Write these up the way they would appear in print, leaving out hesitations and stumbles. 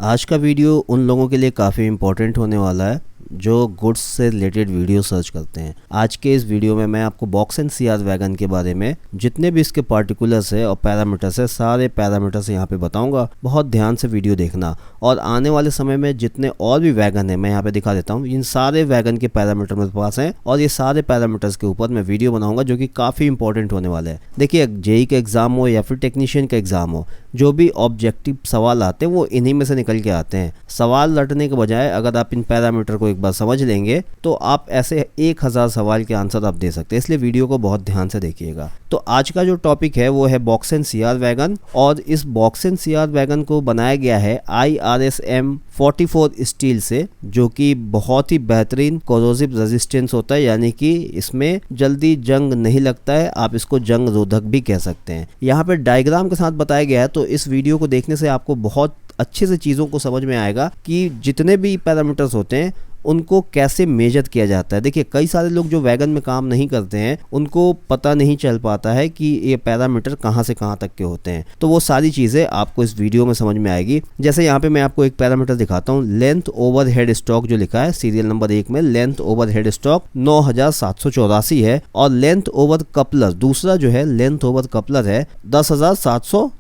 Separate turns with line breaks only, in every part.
आज का वीडियो उन लोगों के लिए काफ़ी इम्पोर्टेंट होने वाला है जो गुड्स से रिलेटेड वीडियो सर्च करते हैं। आज के इस वीडियो में मैं आपको बॉक्स एंड सीआर वैगन के बारे में जितने भी इसके पार्टिकुलर्स है और पैरामीटर्स है, सारे पैरामीटर्स यहाँ पे बताऊंगा। बहुत ध्यान से वीडियो देखना और आने वाले समय में जितने और भी वैगन है मैं यहाँ पे दिखा देता हूँ। इन सारे वैगन के पैरामीटर मेरे पास हैं और ये सारे पैरामीटर्स के ऊपर मैं वीडियो बनाऊंगा जो कि काफ़ी इंपॉर्टेंट होने वाले हैं। देखिए, जेई का एग्जाम हो या फिर टेक्नीशियन का एग्जाम हो, जो भी ऑब्जेक्टिव सवाल आते हैं वो इन्हीं में से निकल के आते हैं। सवाल रटने के बजाय अगर आप इन पैरामीटर को एक बार समझ लेंगे तो आप ऐसे 1000 सवाल के आंसर आप दे सकते हैं। इसलिए वीडियो को बहुत ध्यान से देखिएगा। तो आज का जो टॉपिक है वो है बॉक्स एंड सीआर वैगन, और इस बॉक्स एंड सीआर वैगन को बनाया गया है IRS M44 स्टील से, जो कि बहुत ही बेहतरीन कोरोसिव रेजिस्टेंस होता है, यानी कि इसमें जल्दी जंग नहीं लगता है। आप इसको जंग रोधक भी कह सकते हैं। यहाँ पे डायग्राम के साथ बताया गया है, तो इस वीडियो को देखने से आपको बहुत अच्छे से चीज़ों को समझ में आएगा कि जितने भी पैरामीटर्स होते हैं उनको कैसे मेजर किया जाता है। देखिए, कई सारे लोग जो वैगन में काम नहीं करते हैं उनको पता नहीं चल पाता है कि ये पैरामीटर कहाँ से कहाँ तक के होते हैं। तो वो सारी चीज़ें आपको इस वीडियो में समझ में आएगी। जैसे यहाँ पे मैं आपको एक पैरामीटर दिखाता हूँ। लेंथ ओवर हेड स्टॉक जो लिखा है सीरियल नंबर 1 में, लेंथ ओवर हेड स्टॉक 9784 है, और लेंथ ओवर कपलर दूसरा जो है लेंथ ओवर कपलर है 10713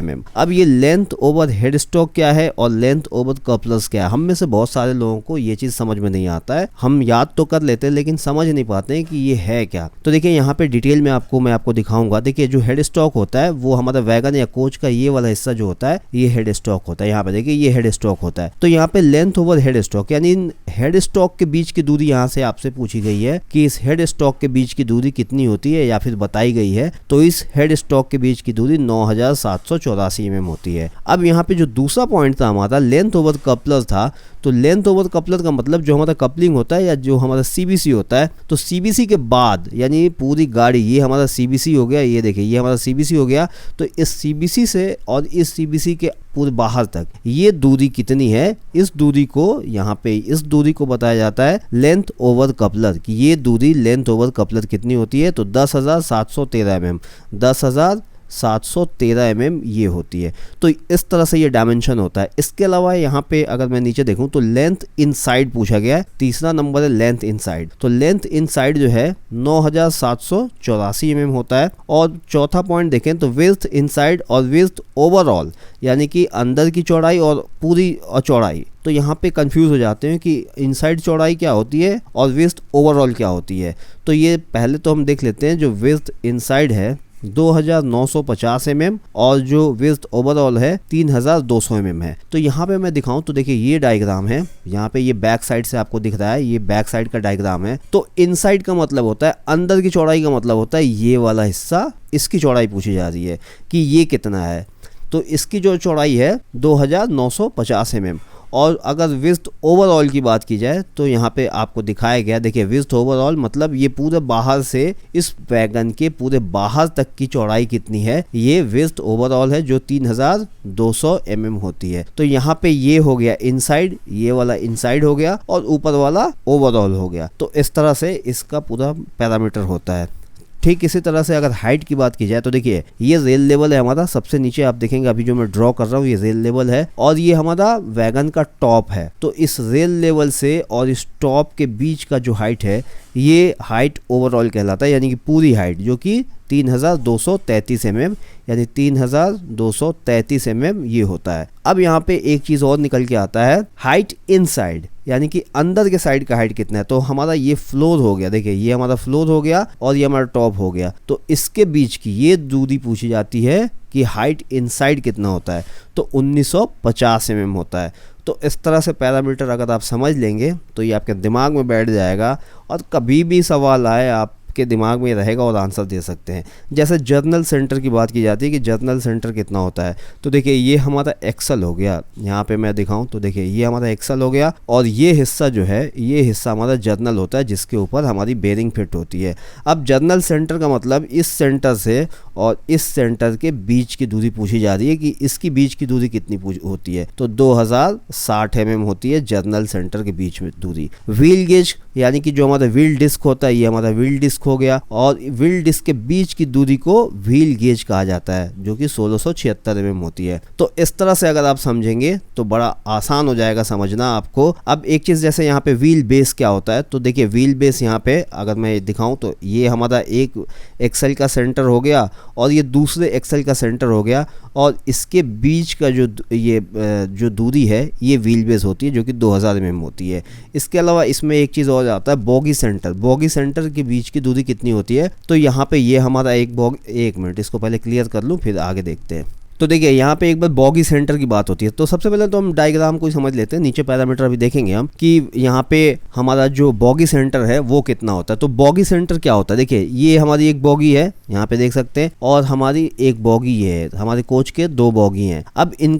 mm। अब ये लेंथ ओवर हेड स्टॉक क्या है और लेंथ ओवर कपलर्स क्या है, हम में से बहुत सारे लोगों को ये चीज़ समझ में नहीं आता है। हम याद तो कर लेते हैं लेकिन समझ नहीं पाते हैं कि ये है क्या। तो देखिए, यहाँ पे डिटेल में मैं आपको दिखाऊंगा। देखिए, जो हेड स्टॉक होता है वो हमारा वैगन या कोच का ये वाला हिस्सा जो होता है ये हेड स्टॉक होता है। यहाँ पे देखिए, ये हेड स्टॉक होता है। तो यहाँ पे लेंथ ओवर हेड स्टॉक यानी इन हेड स्टॉक के बीच की दूरी यहाँ से आपसे पूछी गई है कि इस हेड स्टॉक के बीच की दूरी कितनी होती है या फिर बताई गई है। तो इस हेड स्टॉक के बीच की दूरी 9784 mm होती है। अब यहाँ पे जो दूसरा पॉइंट था हमारा लेंथ ओवर कपलर था, तो लेंथ ओवर कपलर का मतलब जो हमारा कपलिंग होता है या जो हमारा सीबीसी होता है, तो सीबीसी के बाद यानी पूरी गाड़ी, ये हमारा सीबीसी हो गया, ये देखिए ये हमारा सीबीसी हो गया। तो इस सीबीसी से और इस सीबीसी के पूरे बाहर तक ये दूरी कितनी है, इस दूरी को यहाँ पे इस दूरी को बताया जाता है लेंथ ओवर कपलर की। ये दूरी लेंथ ओवर कपलर कितनी होती है, तो 10713 mm 10713 mm ये होती है। तो इस तरह से ये डायमेंशन होता है। इसके अलावा यहाँ पे अगर मैं नीचे देखूँ तो लेंथ इनसाइड पूछा गया है। तीसरा नंबर है लेंथ इनसाइड। तो लेंथ इनसाइड जो है 9784 mm होता है। और चौथा पॉइंट देखें तो विड्थ इनसाइड और विड्थ ओवरऑल, यानी कि अंदर की चौड़ाई और पूरी चौड़ाई। तो यहाँ पे कंफ्यूज हो जाते हैं कि इनसाइड चौड़ाई क्या होती है और विड्थ ओवरऑल क्या होती है। तो ये पहले तो हम देख लेते हैं। जो विड्थ इनसाइड है 2950 mm और जो विड्थ ओवरऑल है 3200 mm है। तो यहाँ पे मैं दिखाऊं तो देखिए, ये डायग्राम है। यहाँ पे ये बैक साइड से आपको दिख रहा है, ये बैक साइड का डायग्राम है। तो इनसाइड का मतलब होता है अंदर की चौड़ाई, का मतलब होता है ये वाला हिस्सा, इसकी चौड़ाई पूछी जा रही है कि ये कितना है। तो इसकी जो चौड़ाई है 2950 mm। और अगर विड्थ ओवरऑल की बात की जाए तो यहाँ पे आपको दिखाया गया, देखिए विड्थ ओवरऑल मतलब ये पूरे बाहर से इस वैगन के पूरे बाहर तक की चौड़ाई कितनी है, ये विड्थ ओवरऑल है जो 3200 mm होती है। तो यहाँ पे ये हो गया इनसाइड, ये वाला इनसाइड हो गया और ऊपर वाला ओवरऑल हो गया। तो इस तरह से इसका पूरा पैरामीटर होता है। ठीक इसी तरह से अगर हाइट की बात की जाए तो देखिए, ये रेल लेवल है हमारा। सबसे नीचे आप देखेंगे अभी जो मैं ड्रॉ कर रहा हूँ ये रेल लेवल है, और ये हमारा वैगन का टॉप है। तो इस रेल लेवल से और इस टॉप के बीच का जो हाइट है ये हाइट ओवरऑल कहलाता है, यानी कि पूरी हाइट जो कि 3233 mm यानी 3233 mm ये होता है। अब यहाँ पे एक चीज़ और निकल के आता है, हाइट इनसाइड यानी कि अंदर के साइड का हाइट कितना है। तो हमारा ये फ्लोर हो गया, देखिए ये हमारा फ्लोर हो गया और ये हमारा टॉप हो गया। तो इसके बीच की ये दूरी पूछी जाती है कि हाइट इनसाइड कितना होता है, तो 1950 mm होता है। तो इस तरह से पैरामीटर अगर आप समझ लेंगे तो ये आपके दिमाग में बैठ जाएगा और कभी भी सवाल आए आपके दिमाग में रहेगा और आंसर दे सकते हैं। जैसे जर्नल सेंटर की बात की जाती है कि जर्नल सेंटर कितना होता है, तो देखिए ये हमारा एक्सल हो गया। यहाँ पे मैं दिखाऊं तो देखिए ये हमारा एक्सल हो गया, और ये हिस्सा जो है ये हिस्सा हमारा जर्नल होता है जिसके ऊपर हमारी बेरिंग फिट होती है। अब जर्नल सेंटर का मतलब इस सेंटर से और इस सेंटर के बीच की दूरी पूछी जा रही है कि इसकी बीच की दूरी कितनी होती है, तो 2060 mm होती है जर्नल सेंटर के बीच में दूरी। व्हील गेज यानी कि जो हमारा व्हील डिस्क होता है ये हमारा व्हील डिस्क हो गया, और व्हील डिस्क के बीच की दूरी को व्हील गेज कहा जाता है जो कि 1676 mm होती है। तो इस तरह से अगर आप समझेंगे तो बड़ा आसान हो जाएगा समझना आपको। अब एक चीज़ जैसे यहाँ पे व्हील बेस क्या होता है, तो देखिए व्हील बेस यहाँ पे अगर मैं दिखाऊं तो ये हमारा एक एक्सेल का सेंटर हो गया और ये दूसरे एक्सेल का सेंटर हो गया, और इसके बीच का जो दूरी है ये व्हील बेस होती है जो कि 2000 mm होती है। इसके अलावा इसमें एक चीज़ और आता है बॉगी सेंटर। बॉगी सेंटर के बीच की दूरी कितनी होती है, तो यहाँ पे ये हमारा एक मिनट इसको पहले क्लियर कर लूँ फिर आगे देखते हैं। तो देखिए यहाँ पे एक बार बॉगी सेंटर की बात होती है, तो सबसे पहले तो हम डायग्राम को ही समझ लेते हैं। नीचे पैरामीटर अभी देखेंगे हम कि यहाँ पे हमारा जो बॉगी सेंटर है वो कितना होता है। तो बॉगी सेंटर क्या होता है, देखिए ये हमारी एक बॉगी है यहाँ पे देख सकते हैं, और हमारी एक बॉगी है, हमारे कोच के 2 बॉगी हैं। अब इन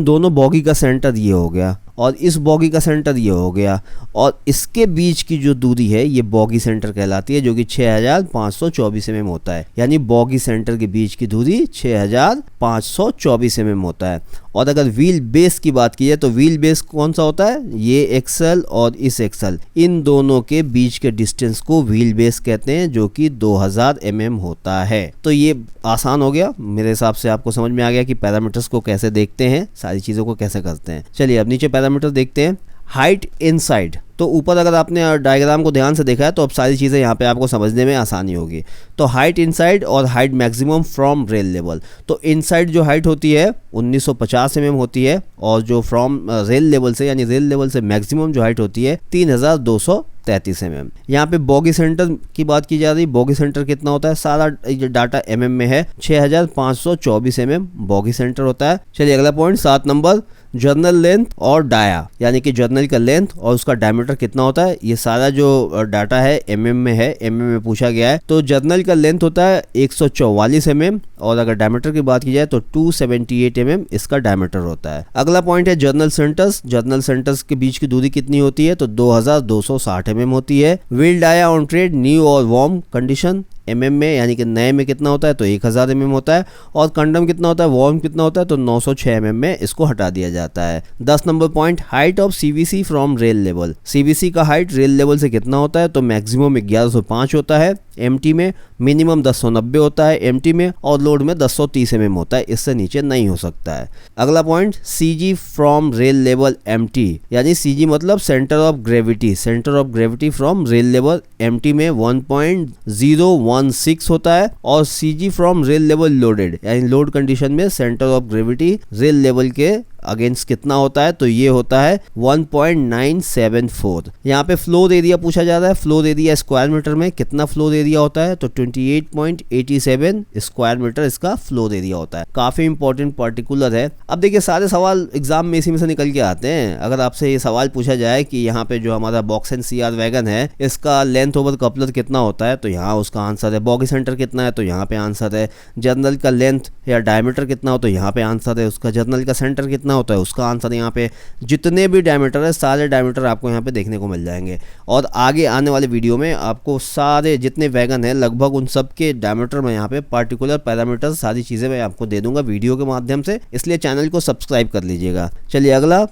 दोनों बॉगी का सेंटर ये हो गया और इस बॉगी का सेंटर ये हो गया, और इसके बीच की जो दूरी है ये बॉगी सेंटर कहलाती है जो कि 6524 mm होता है। यानी बॉगी सेंटर के बीच की दूरी 6524 mm होता है। और अगर व्हील बेस की बात की जाए तो व्हील बेस कौन सा होता है, ये एक्सल और इस एक्सल, इन दोनों के बीच के डिस्टेंस को व्हील बेस कहते हैं जो कि 2000 mm होता है। तो ये आसान हो गया, मेरे हिसाब से आपको समझ में आ गया कि पैरामीटर्स को कैसे देखते हैं, सारी चीज़ों को कैसे करते हैं। चलिए अब नीचे पैरामीटर देखते हैं। हाइट इनसाइड, तो ऊपर अगर आपने डायग्राम को ध्यान से देखा है तो अब सारी चीज़ें यहाँ पे आपको समझने में आसानी होगी। तो हाइट इनसाइड और height maximum from rail level, तो इनसाइड जो हाइट होती है 1950 mm होती है, और जो फ्रॉम रेल लेवल से यानी रेल लेवल से मैक्सिमम जो हाइट होती है 3233 mm। यहाँ पे बॉगी सेंटर की बात की जा रही, बॉगी सेंटर कितना होता है, सारा डाटा mm में है, 6524 mm बॉगी सेंटर होता है। चलिए अगला पॉइंट 7 नंबर, जर्नल लेंथ और डाया, यानी कि जर्नल का लेंथ और उसका डायमीटर कितना होता है। ये सारा जो डाटा है mm में है, mm में पूछा गया है। तो जर्नल का लेंथ होता है 144 mm, और अगर डायमीटर की बात की जाए तो 278 mm इसका डायमीटर होता है। अगला पॉइंट है जर्नल सेंटर्स। जर्नल सेंटर्स के बीच की दूरी कितनी होती है, तो 2260 mm होती है। Wheel dia on tread new और वार्म कंडीशन mm में, यानी कि नए में कितना होता है, तो 1000 mm होता है, और कंडम कितना होता है, वार्म कितना होता है, तो 906 mm में इसको हटा दिया जाता है। 10 number point, height of CBC from rail level. CBC का हाइट रेल लेवल से कितना होता है, तो मैक्सिमम 1105 होता है एमटी में, मिनिमम 1090 होता है एमटी में, और लोड में 1030 mm होता है, इससे नीचे नहीं हो सकता है। अगला point, CG from rail level empty, यानी सीजी मतलब centre of gravity, centre of gravity from rail level empty में 1.016 होता है, और CG from rail level loaded, यानी लोड कंडीशन में centre of gravity rail level के अगेंस्ट कितना होता है, तो ये होता है 1.974। यहाँ पे फ्लोर एरिया पूछा जा रहा है, फ्लोर एरिया स्क्वायर मीटर में कितना फ्लोर एरिया होता है, तो 28.87 स्क्वायर मीटर इसका फ्लोर एरिया होता है। काफी इंपॉर्टेंट पार्टिकुलर है। अब देखिए सारे सवाल एग्जाम में इसी में से निकल के आते हैं। अगर आपसे ये सवाल पूछा जाए कि यहाँ पे जो हमारा बॉक्स एंड सीआर वैगन है इसका लेंथ ओवर कपलर कितना होता है, तो यहाँ उसका आंसर है। बॉगी सेंटर कितना है, तो यहाँ पे आंसर है। जर्नल का लेंथ या डायमीटर कितना हो, तो यहाँ पे आंसर है उसका। जर्नल का सेंटर कितना होता है, उसका आंसर यहाँ पे। जितने भी डायमीटर है सारे डायमीटर आपको यहाँ पे देखने को मिल जाएंगे, और आगे आने वाले वीडियो में आपको सारे जितने वैगन है लगभग उन सब के डायमीटर में यहाँ पे पार्टिकुलर पैरामीटर सारी चीज़ें मैं आपको दे दूंगा वीडियो के माध्यम से, इसलिए चैनल को सब्सक्राइब कर लीजिएगा। चलिए अगला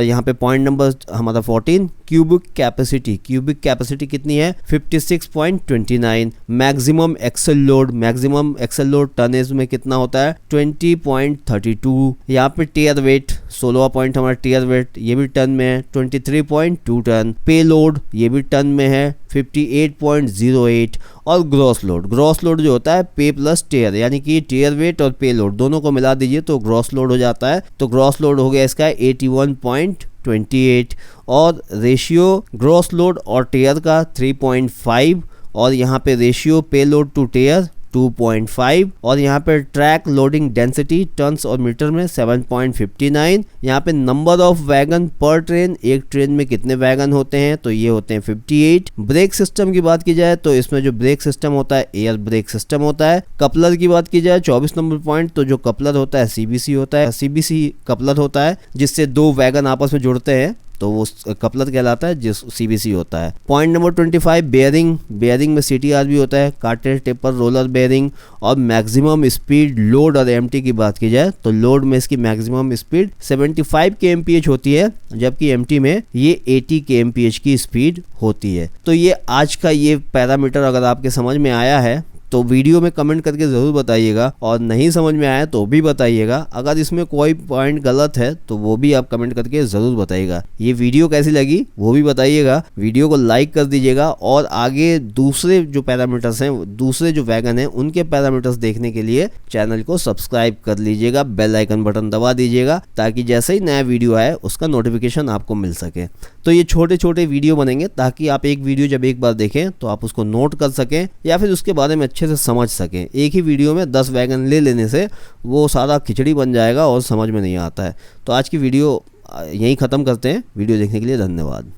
यहाँ पे पॉइंट नंबर हमारा 14, क्यूबिक कैपेसिटी। क्यूबिक कैपेसिटी कितनी है, 56.29। Maximum axle load, maximum axle load tonnage में कितना होता है, 20.32। यहाँ पे टियर वेट 16 पॉइंट हमारा टियर वेट, ये भी टन में है, 23.2 टन। पे लोड ये भी टन में है, 58.08। और ग्रॉस लोड, ग्रॉस लोड जो होता है पे प्लस टियर, यानी कि टियर वेट और पे लोड दोनों को मिला दीजिए तो ग्रॉस लोड हो जाता है। तो ग्रॉस लोड हो गया इसका 81.28, और रेशियो ग्रॉस लोड और टियर का 3.5, और यहाँ पे रेशियो पे लोड टू टियर 2.5, और यहाँ पे ट्रैक लोडिंग डेंसिटी टन्स और मीटर में 7.59। यहाँ पे नंबर ऑफ वैगन पर ट्रेन, एक ट्रेन में कितने वैगन होते हैं, तो ये होते हैं 58। ब्रेक सिस्टम की बात की जाए तो इसमें जो ब्रेक सिस्टम होता है एयर ब्रेक सिस्टम होता है। कपलर की बात की जाए 24 नंबर पॉइंट, तो जो कपलर होता है सीबीसी होता है। सीबीसी कपलर होता है जिससे दो वैगन आपस में जुड़ते हैं, तो वो कपलर कहलाता है, जिस CBC होता है। Point number 25 bearing. बेयरिंग में CTR भी होता है, कार्टेज टेपर रोलर बेयरिंग। और मैक्सिमम स्पीड लोड और एमटी की बात की जाए तो लोड में इसकी मैक्सिमम स्पीड 75 kmph होती है, जबकि एमटी में ये 80 kmph की स्पीड होती है। तो ये आज का ये पैरामीटर अगर आपके समझ में आया है तो वीडियो में कमेंट करके ज़रूर बताइएगा, और नहीं समझ में आया तो भी बताइएगा। अगर इसमें कोई पॉइंट गलत है तो वो भी आप कमेंट करके ज़रूर बताइएगा। ये वीडियो कैसी लगी वो भी बताइएगा, वीडियो को लाइक कर दीजिएगा, और आगे दूसरे जो पैरामीटर्स हैं, दूसरे जो वैगन हैं, उनके पैरामीटर्स देखने के लिए चैनल को सब्सक्राइब कर लीजिएगा, बेल आइकन बटन दबा दीजिएगा, ताकि जैसे ही नया वीडियो आए उसका नोटिफिकेशन आपको मिल सके। तो ये छोटे छोटे वीडियो बनेंगे ताकि आप एक वीडियो जब एक बार देखें तो आप उसको नोट कर सकें या फिर उसके बारे में अच्छे से समझ सकें। एक ही वीडियो में 10 वैगन ले लेने से वो सारा खिचड़ी बन जाएगा और समझ में नहीं आता है। तो आज की वीडियो यहीं ख़त्म करते हैं। वीडियो देखने के लिए धन्यवाद।